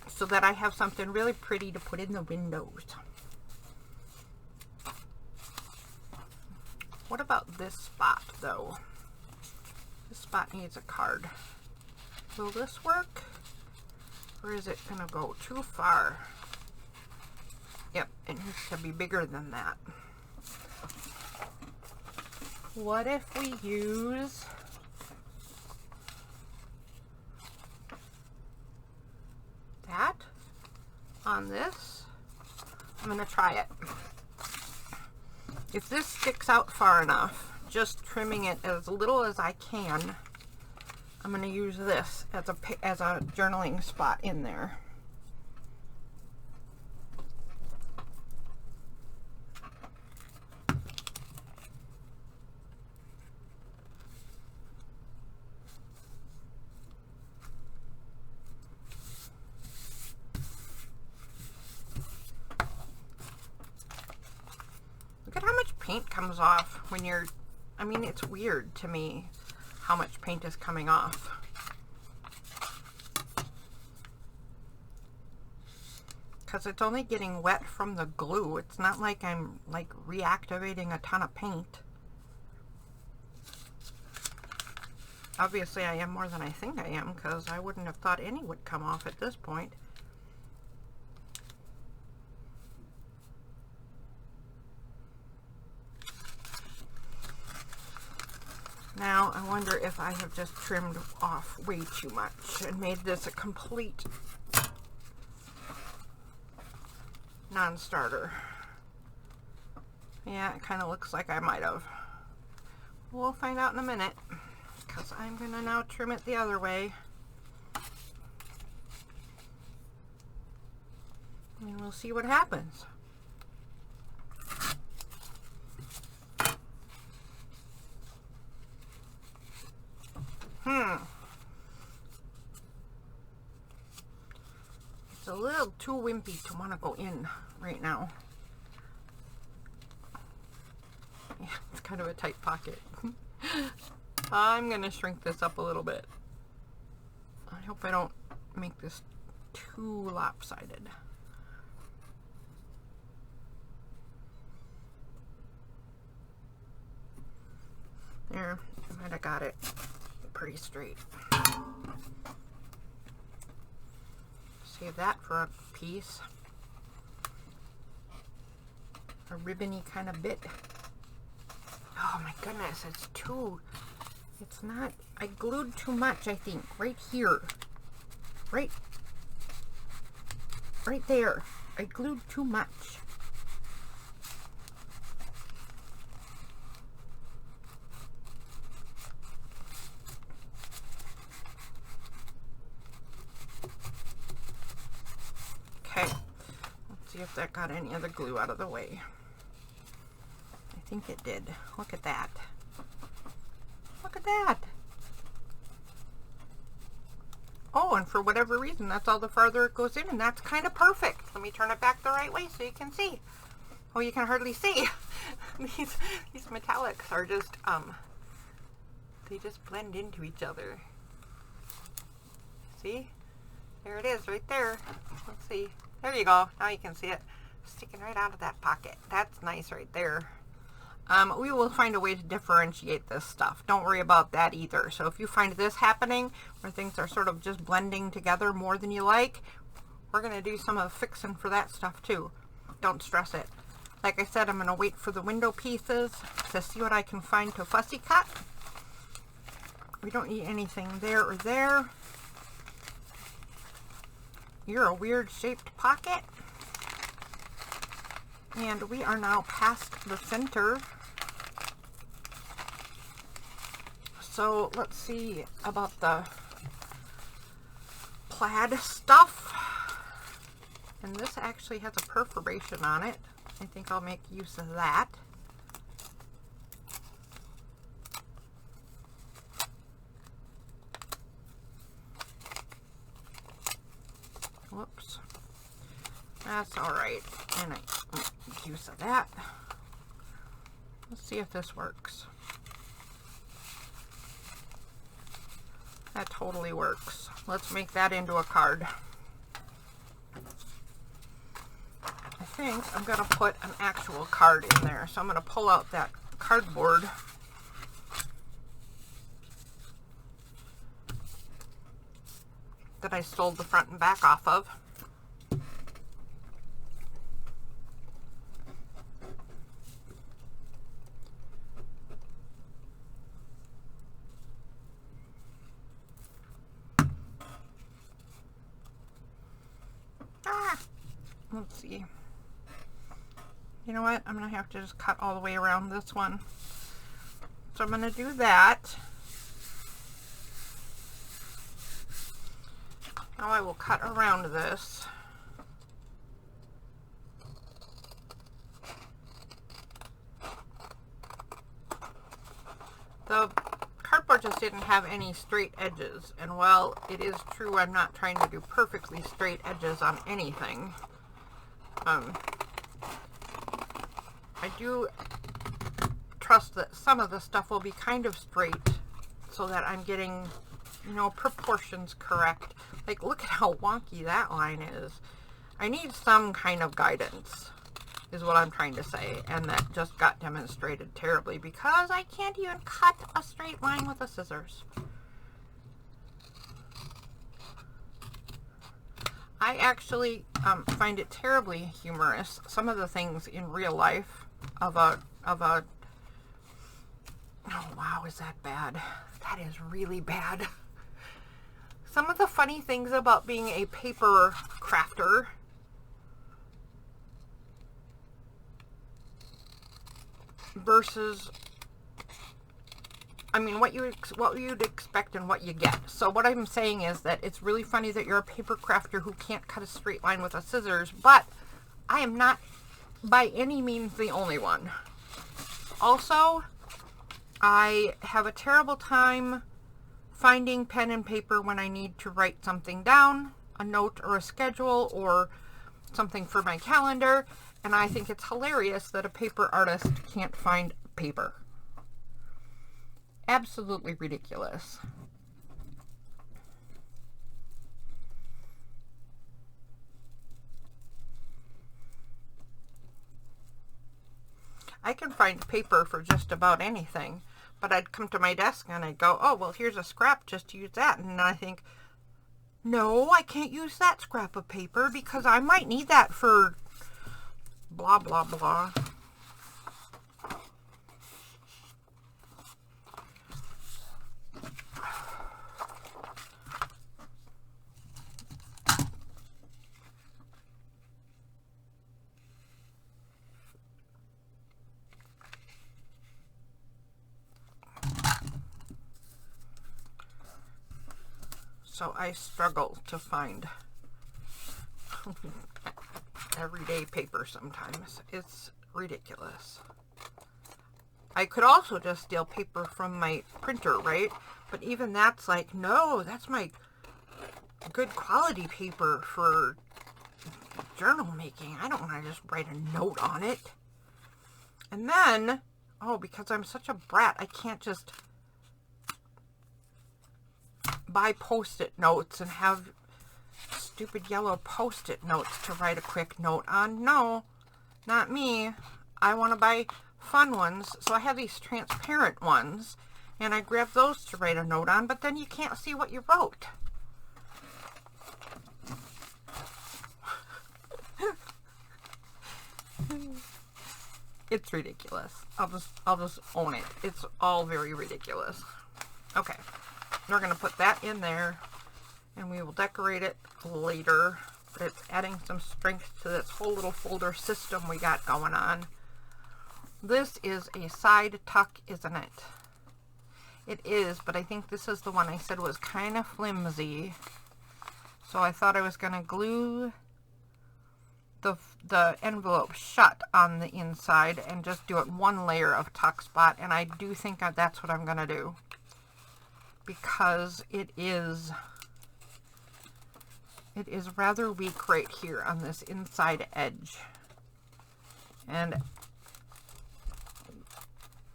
so that I have something really pretty to put in the windows. What about this spot though? This spot needs a card. Will this work? Or is it gonna go too far? Yep, it needs to be bigger than that. What if we use that on this? I'm going to try it. If this sticks out far enough, just trimming it as little as I can, I'm going to use this as a journaling spot in there. Look at how much paint comes off when you're, I mean, it's weird to me how much paint is coming off. Because it's only getting wet from the glue. It's not like I'm like reactivating a ton of paint. Obviously I am more than I think I am, because I wouldn't have thought any would come off at this point. Now, I wonder if I have just trimmed off way too much and made this a complete non-starter. Yeah, it kind of looks like I might have. We'll find out in a minute, because I'm going to now trim it the other way. And we'll see what happens. It's a little too wimpy to want to go in right now. Yeah, it's kind of a tight pocket. I'm going to shrink this up a little bit. I hope I don't make this too lopsided. There, I might have got it pretty straight. Save that for a piece. A ribbony kind of bit. Oh my goodness, it's not, I glued too much, I think, right here. Right there. I glued too much. Okay, let's see if that got any of the glue out of the way. I think it did. Look at that. Look at that. Oh, and for whatever reason, that's all the farther it goes in, and that's kind of perfect. Let me turn it back the right way so you can see. Oh, you can hardly see. These metallics are just, they just blend into each other. See? There it is, right there. Let's see. There you go. Now you can see it sticking right out of that pocket. That's nice right there. We will find a way to differentiate this stuff. Don't worry about that either. So if you find this happening, where things are sort of just blending together more than you like, we're going to do some of the fixing for that stuff too. Don't stress it. Like I said, I'm going to wait for the window pieces to see what I can find to fussy cut. We don't need anything there or there. You're a weird shaped pocket. And we are now past the center. So let's see about the plaid stuff. And this actually has a perforation on it. I think I'll make use of that. Whoops. That's alright. And I make use of that. Let's see if this works. That totally works. Let's make that into a card. I think I'm going to put an actual card in there. So I'm going to pull out that cardboard. That I stole the front and back off of. Let's see. You know what? I'm going to have to just cut all the way around this one. So I'm going to do that. Now I will cut around this. The cardboard just didn't have any straight edges. And while it is true I'm not trying to do perfectly straight edges on anything, I do trust that some of the stuff will be kind of straight so that I'm getting, you know, proportions correct. Like, look at how wonky that line is. I need some kind of guidance, is what I'm trying to say, and that just got demonstrated terribly because I can't even cut a straight line with the scissors. I actually find it terribly humorous, some of the things in real life of a, oh wow, is that bad? That is really bad. Some of the funny things about being a paper crafter versus, I mean, what you'd expect and what you get. So what I'm saying is that it's really funny that you're a paper crafter who can't cut a straight line with a scissors, but I am not by any means the only one. Also, I have a terrible time finding pen and paper when I need to write something down, a note or a schedule or something for my calendar, and I think it's hilarious that a paper artist can't find paper. Absolutely ridiculous. I can find paper for just about anything, but I'd come to my desk and I'd go, oh, well, here's a scrap, just use that. And I think, no, I can't use that scrap of paper because I might need that for blah, blah, blah. So I struggle to find everyday paper sometimes. It's ridiculous. I could also just steal paper from my printer, right? But even that's like, no, that's my good quality paper for journal making. I don't want to just write a note on it. And then, oh, because I'm such a brat, I can't just buy post-it notes and have stupid yellow post-it notes to write a quick note on. No, not me. I want to buy fun ones. So I have these transparent ones and I grab those to write a note on, but then you can't see what you wrote. It's ridiculous. I'll just own it. It's all very ridiculous. Okay. We're going to put that in there and we will decorate it later. But it's adding some strength to this whole little folder system we got going on. This is a side tuck, isn't it? It is, but I think this is the one I said was kind of flimsy. So I thought I was going to glue the envelope shut on the inside and just do it one layer of tuck spot, and I do think that's what I'm going to do, because it is rather weak right here on this inside edge, and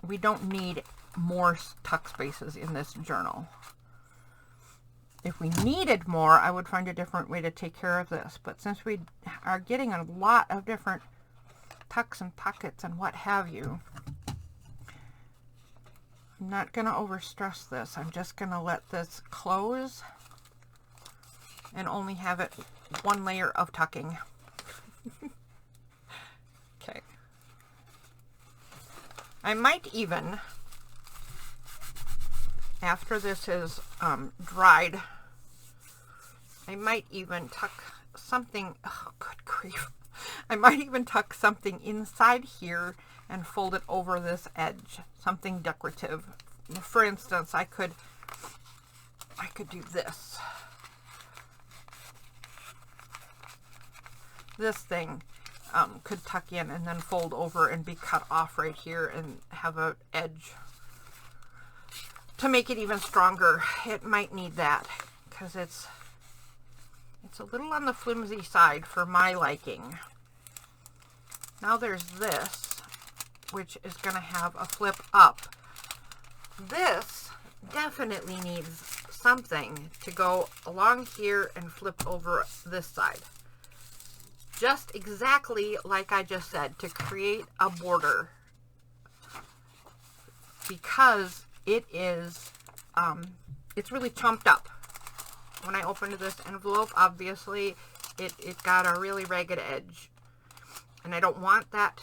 we don't need more tuck spaces in this journal. If we needed more, I would find a different way to take care of this. But since we are getting a lot of different tucks and pockets and what have you, I'm not going to overstress this. I'm just going to let this close and only have it one layer of tucking. Okay. I might even, after this is dried, I might even tuck something, oh good grief, I might even tuck something inside here and fold it over this edge, something decorative. For instance, I could do this. This thing could tuck in and then fold over and be cut off right here and have an edge. To make it even stronger, it might need that, because it's a little on the flimsy side for my liking. Now there's this, which is going to have a flip up. This definitely needs something to go along here and flip over this side. Just exactly like I just said, to create a border. Because it is, it's really chumped up. When I opened this envelope, obviously, it got a really ragged edge. And I don't want that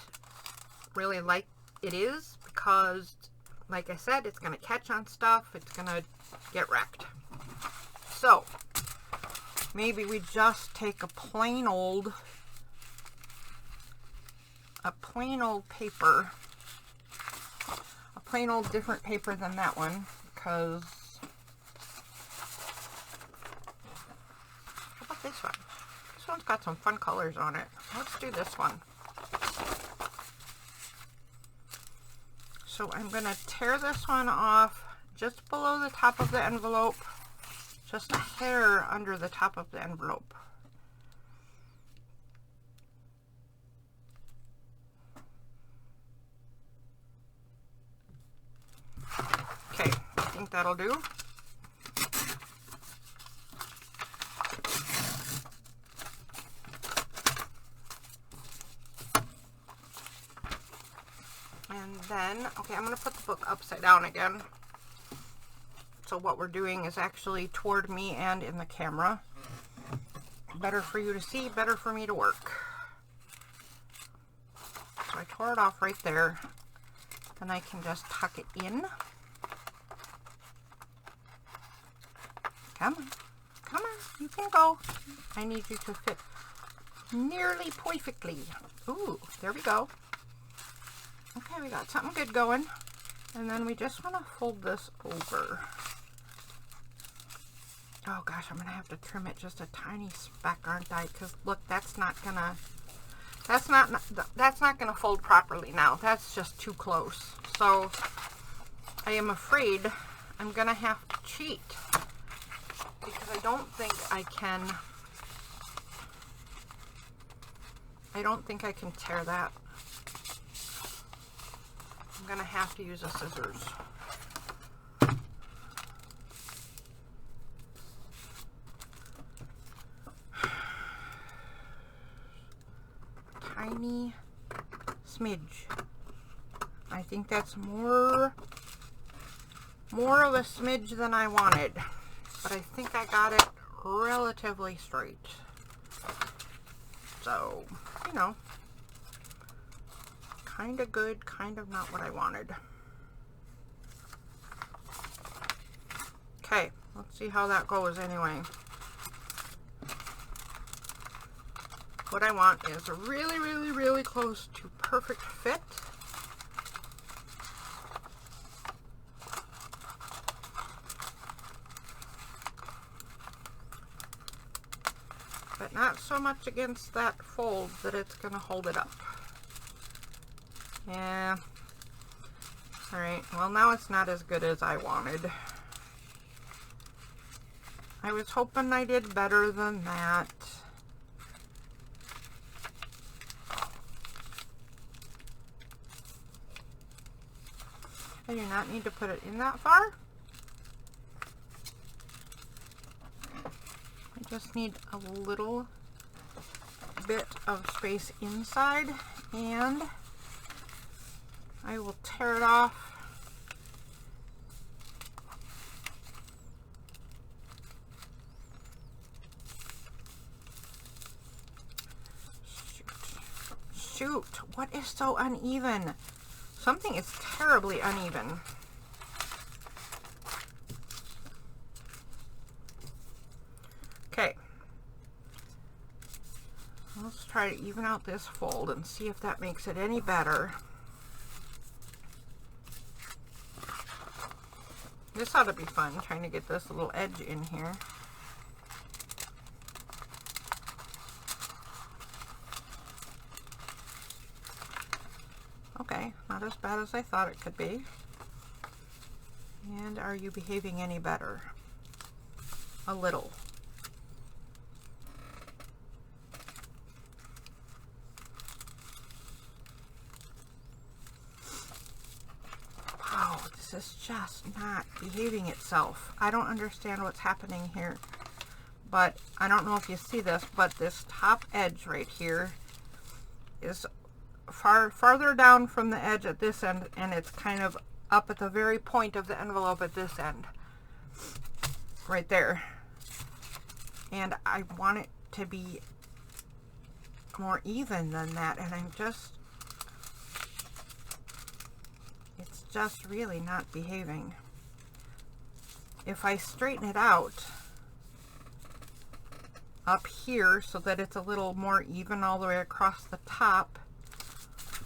really like it is, because, like I said, it's going to catch on stuff. It's going to get wrecked. So, maybe we just take a plain old paper, a plain old different paper than that one, because, how about this one? This one's got some fun colors on it. Let's do this one. So I'm going to tear this one off just below the top of the envelope, just a hair under the top of the envelope. Okay, I think that'll do. And then, okay, I'm going to put the book upside down again. So what we're doing is actually toward me and in the camera. Better for you to see, better for me to work. So I tore it off right there. Then I can just tuck it in. Come on, come on, you can go. I need you to fit nearly perfectly. Ooh, there we go. Okay, we got something good going. And then we just want to fold this over. Oh gosh, I'm going to have to trim it just a tiny speck, aren't I? Because look, that's not going to fold properly now. That's just too close. So I am afraid I'm going to have to cheat, because I don't think I can tear that. I'm going to have to use a scissors. Tiny smidge. I think that's more of a smidge than I wanted, but I think I got it relatively straight. So, you know, kind of good, kind of not what I wanted. Okay, let's see how that goes anyway. What I want is a really, really, really close to perfect fit. but not so much against that fold that it's going to hold it up. Yeah. Alright, well now it's not as good as I wanted. I was hoping I did better than that. I do not need to put it in that far. I just need a little bit of space inside, and I will tear it off. Shoot, what is so uneven? Something is terribly uneven. Okay. Let's try to even out this fold and see if that makes it any better. This ought to be fun, trying to get this little edge in here. Okay, not as bad as I thought it could be. And are you behaving any better? A little. Wow, this is just not behaving itself. I don't understand what's happening here. But I don't know if you see this, but this top edge right here is farther down from the edge at this end, and it's kind of up at the very point of the envelope at this end. Right there. And I want it to be more even than that, and it's just really not behaving. If I straighten it out up here so that it's a little more even all the way across the top,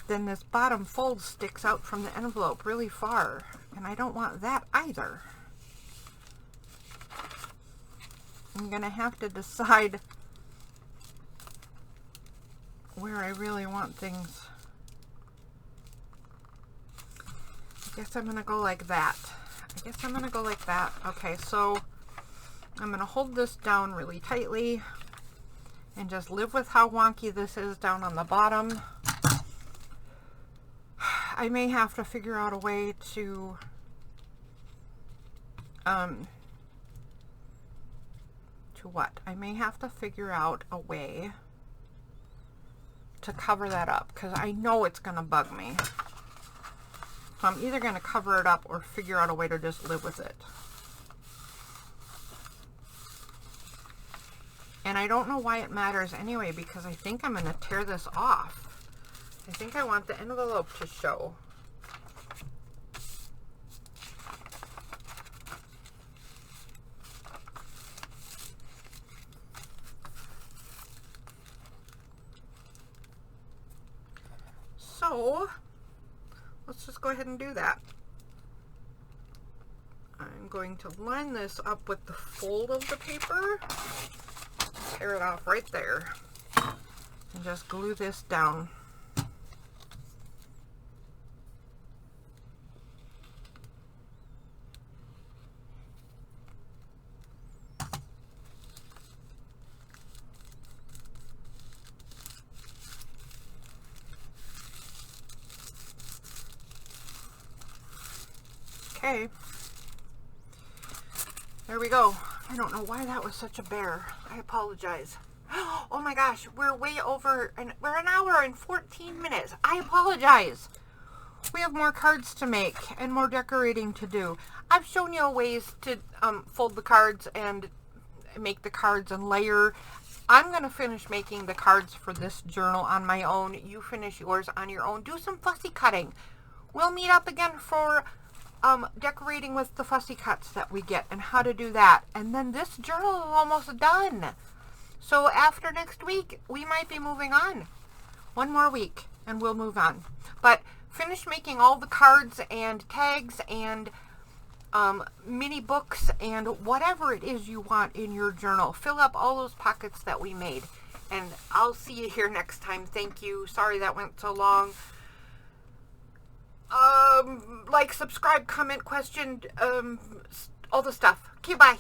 then this bottom fold sticks out from the envelope really far, and I don't want that either. I'm gonna have to decide where I really want things. I guess I'm gonna go like that. Okay, so I'm gonna hold this down really tightly and just live with how wonky this is down on the bottom. I may have to figure out a way to I may have to figure out a way to cover that up, because I know it's gonna bug me. So I'm either gonna cover it up or figure out a way to just live with it. And I don't know why it matters anyway, because I think I'm gonna tear this off. I think I want the envelope to show. So, let's just go ahead and do that. I'm going to line this up with the fold of the paper, tear it off right there, and just glue this down. Okay, there we go. I don't know why that was such a bear. I apologize. Oh my gosh, we're way over, and we're an hour and 14 minutes. I apologize. We have more cards to make and more decorating to do. I've shown you ways to fold the cards and make the cards and layer. I'm going to finish making the cards for this journal on my own. You finish yours on your own. Do some fussy cutting. We'll meet up again for decorating with the fussy cuts that we get and how to do that. And then this journal is almost done. So after next week, we might be moving on. One more week and we'll move on. But finish making all the cards and tags and mini books, and whatever it is you want in your journal. Fill up all those pockets that we made. And I'll see you here next time. Thank you. Sorry that went so long. Like, subscribe, comment, question, all the stuff. Okay, bye.